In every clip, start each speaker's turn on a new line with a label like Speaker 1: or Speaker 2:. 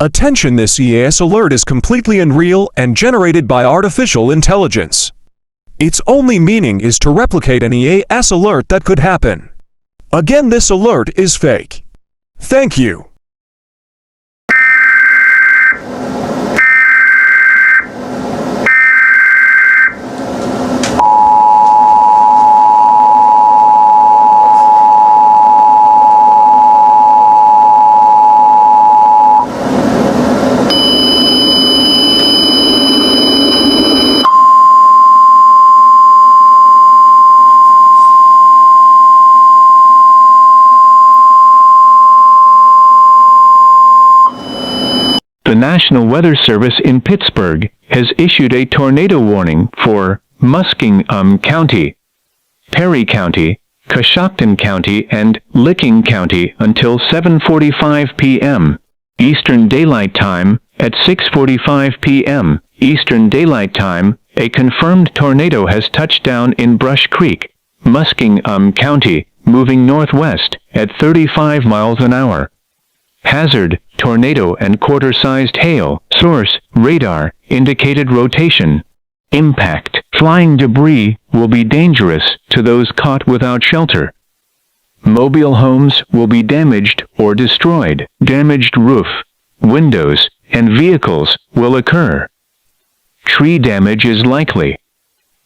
Speaker 1: Attention, this EAS alert is completely unreal and generated by artificial intelligence. Its only meaning is to replicate an EAS alert that could happen. Again, this alert is fake. Thank you.
Speaker 2: The National Weather Service in Pittsburgh has issued a tornado warning for Muskingum County, Perry County, Coshocton County, and Licking County until 7:45 p.m. Eastern Daylight Time. At 6:45 p.m. Eastern Daylight Time, a confirmed tornado has touched down in Brush Creek, Muskingum County, moving northwest at 35 miles an hour. Hazard, tornado and quarter-sized hail. Source, radar, indicated rotation. Impact, flying debris will be dangerous to those caught without shelter. Mobile homes will be damaged or destroyed. Damaged roof, windows, and vehicles will occur. Tree damage is likely.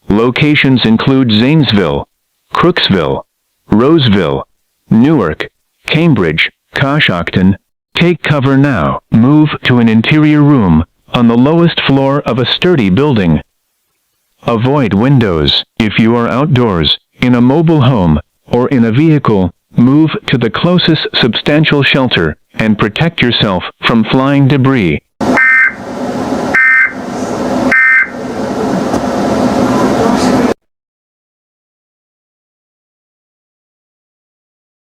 Speaker 2: Locations include Zanesville, Crooksville, Roseville, Newark, Cambridge, Coshocton. Take cover now. Move to an interior room on the lowest floor of a sturdy building. Avoid windows. If you are outdoors, in a mobile home, or in a vehicle, move to the closest substantial shelter and protect yourself from flying debris.